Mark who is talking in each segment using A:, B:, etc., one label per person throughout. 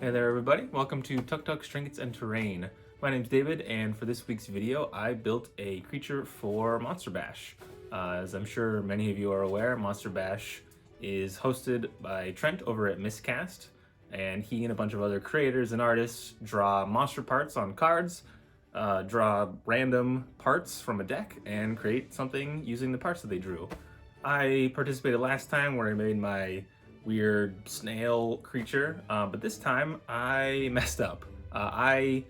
A: Hey there everybody, welcome to Tucktuk, Trinkets, and Terrain. My name's David, and for this week's video I built a creature for Monsterbash. As I'm sure many of you are aware, Monsterbash is hosted by Trent over at Miscast, and he and a bunch of other creators and artists draw monster parts on cards, draw random parts from a deck, and create something using the parts that they drew. I participated last time where I made my weird snail creature, but this time I messed up. I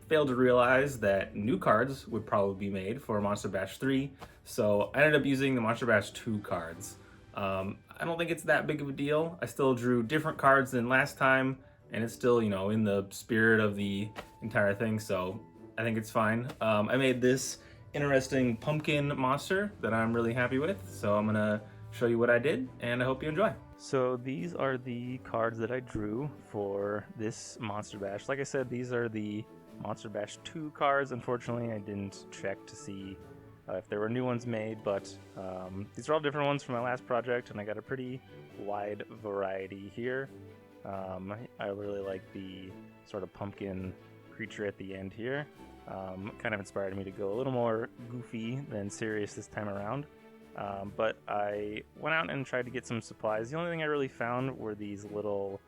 A: failed to realize that new cards would probably be made for Monster Bash 3, so I ended up using the Monster Bash 2 cards. I don't think it's that big of a deal. I still drew different cards than last time, and it's still, in the spirit of the entire thing, so I think it's fine. I made this interesting pumpkin monster that I'm really happy with, so I'm gonna show you what I did, and I hope you enjoy. So these are the cards that I drew for this Monster Bash. Like I said, these are the Monster Bash 2 cards. Unfortunately, I didn't check to see if there were new ones made, but these are all different ones from my last project, and I got a pretty wide variety here. I really like the sort of pumpkin creature at the end here. Kind of inspired me to go a little more goofy than serious this time around. But I went out and tried to get some supplies. The only thing I really found were these little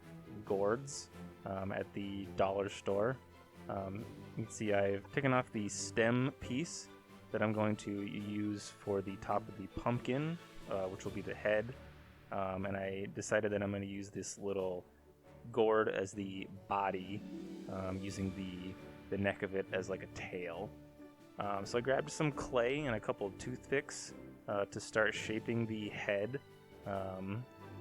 A: gourds at the dollar store. You can see I've taken off the stem piece that I'm going to use for the top of the pumpkin, which will be the head. And I decided that I'm going to use this little gourd as the body, using the neck of it as like a tail. So I grabbed some clay and a couple of toothpicks to start shaping the head,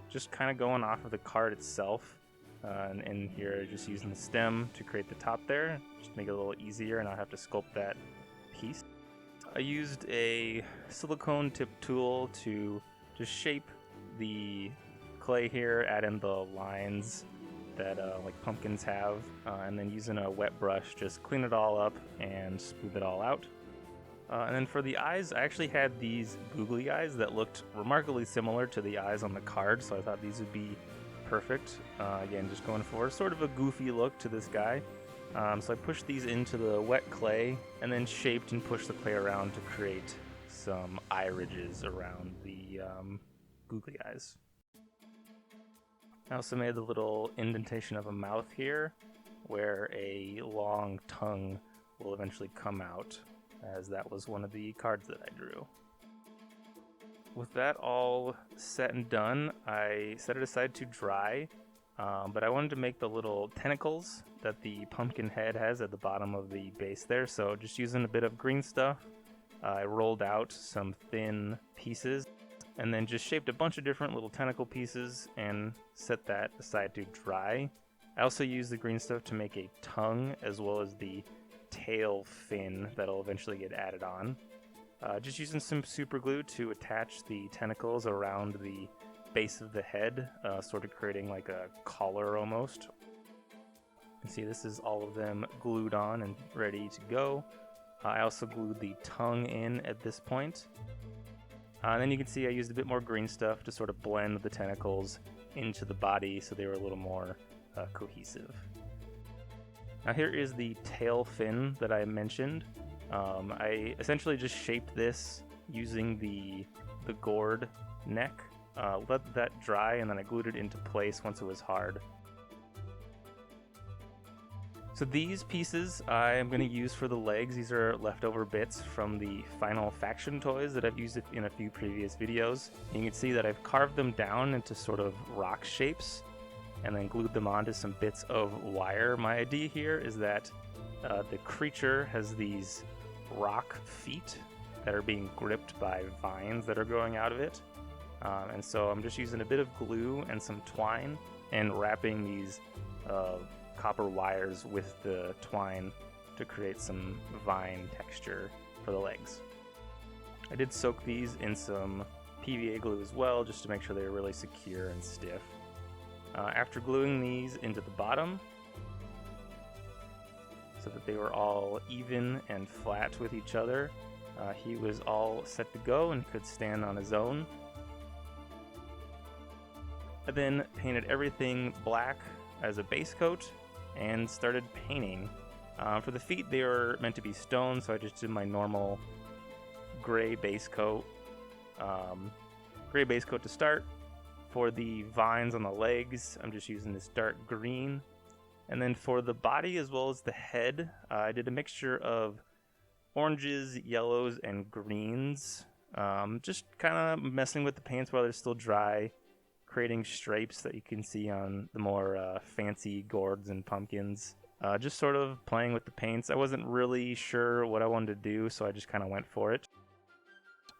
A: just kind of going off of the card itself, and here just using the stem to create the top there, just make it a little easier and I'll have to sculpt that piece. I used a silicone tip tool to just shape the clay here, add in the lines that like pumpkins have, and then using a wet brush just clean it all up and smooth it all out. And then for the eyes, I actually had these googly eyes that looked remarkably similar to the eyes on the card, so I thought these would be perfect. Again, just going for sort of a goofy look to this guy. So I pushed these into the wet clay and then shaped and pushed the clay around to create some eye ridges around the googly eyes. I also made the little indentation of a mouth here where a long tongue will eventually come out, as that was one of the cards that I drew. With that all set and done, I set it aside to dry, but I wanted to make the little tentacles that the pumpkin head has at the bottom of the base there, so just using a bit of green stuff, I rolled out some thin pieces and then just shaped a bunch of different little tentacle pieces and set that aside to dry. I also used the green stuff to make a tongue as well as the tail fin that'll eventually get added on. Just using some super glue to attach the tentacles around the base of the head, sort of creating like a collar almost. You can see this is all of them glued on and ready to go. I also glued the tongue in at this point. And then you can see I used a bit more green stuff to sort of blend the tentacles into the body so they were a little more cohesive. Now here is the tail fin that I mentioned. I essentially just shaped this using the gourd neck, let that dry, and then I glued it into place once it was hard. So these pieces I am going to use for the legs. These are leftover bits from the Final Faction toys that I've used in a few previous videos. And you can see that I've carved them down into sort of rock shapes and then glued them onto some bits of wire. My idea here is that the creature has these rock feet that are being gripped by vines that are growing out of it. And so I'm just using a bit of glue and some twine and wrapping these copper wires with the twine to create some vine texture for the legs. I did soak these in some PVA glue as well, just to make sure they were really secure and stiff. After gluing these into the bottom so that they were all even and flat with each other, he was all set to go and could stand on his own. I then painted everything black as a base coat, and started painting. For the feet, they were meant to be stone, so I just did my normal gray base coat. To start. For the vines on the legs, I'm just using this dark green. And then for the body as well as the head, I did a mixture of oranges, yellows, and greens. Just kind of messing with the paints while they're still dry, creating stripes that you can see on the more fancy gourds and pumpkins. Just sort of playing with the paints. I wasn't really sure what I wanted to do, so I just kind of went for it.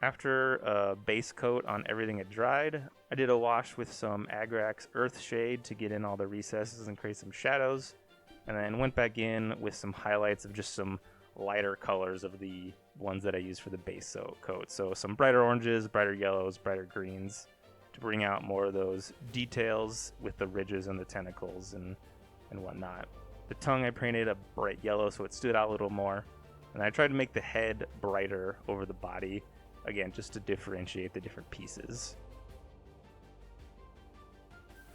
A: After a base coat on everything had dried, I did a wash with some Agrax Earthshade to get in all the recesses and create some shadows, and then went back in with some highlights of just some lighter colors of the ones that I used for the base coat. So some brighter oranges, brighter yellows, brighter greens to bring out more of those details with the ridges and the tentacles and whatnot. The tongue I painted a bright yellow so it stood out a little more, and I tried to make the head brighter over the body. Again, just to differentiate the different pieces.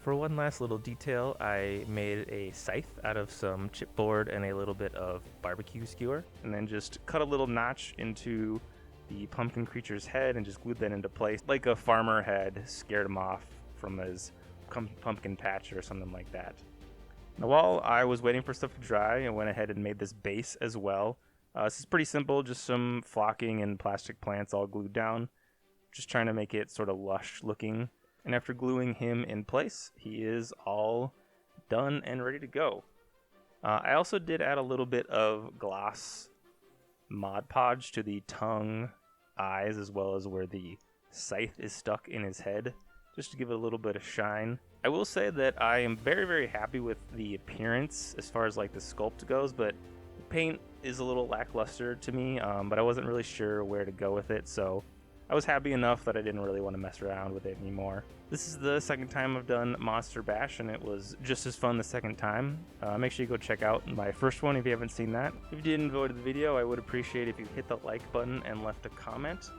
A: For one last little detail, I made a scythe out of some chipboard and a little bit of barbecue skewer, and then just cut a little notch into the pumpkin creature's head and just glued that into place, like a farmer had scared him off from his pumpkin patch or something like that. Now, while I was waiting for stuff to dry, I went ahead and made this base as well. This is pretty simple, just some flocking and plastic plants all glued down. Just trying to make it sort of lush looking. And after gluing him in place, he is all done and ready to go. I also did add a little bit of gloss Mod Podge to the tongue, eyes, as well as where the scythe is stuck in his head, just to give it a little bit of shine. I will say that I am very, very happy with the appearance as far as like the sculpt goes, but the paint is a little lackluster to me, but I wasn't really sure where to go with it, so I was happy enough that I didn't really want to mess around with it anymore. This is the second time I've done Monsterbash, and it was just as fun the second time. Make sure you go check out my first one if you haven't seen that. If you did enjoy the video, I would appreciate if you hit the like button and left a comment,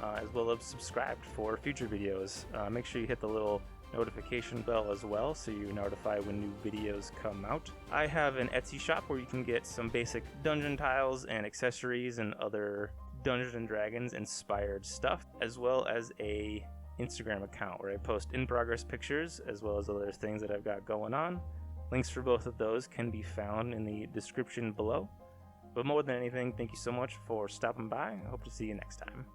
A: as well as subscribed for future videos. Make sure you hit the little notification bell as well so you're notified when new videos come out. I have an Etsy shop where you can get some basic dungeon tiles and accessories and other Dungeons and Dragons inspired stuff, as well as a Instagram account where I post in-progress pictures as well as other things that I've got going on. Links for both of those can be found in the description below. But more than anything, thank you so much for stopping by. I hope to see you next time.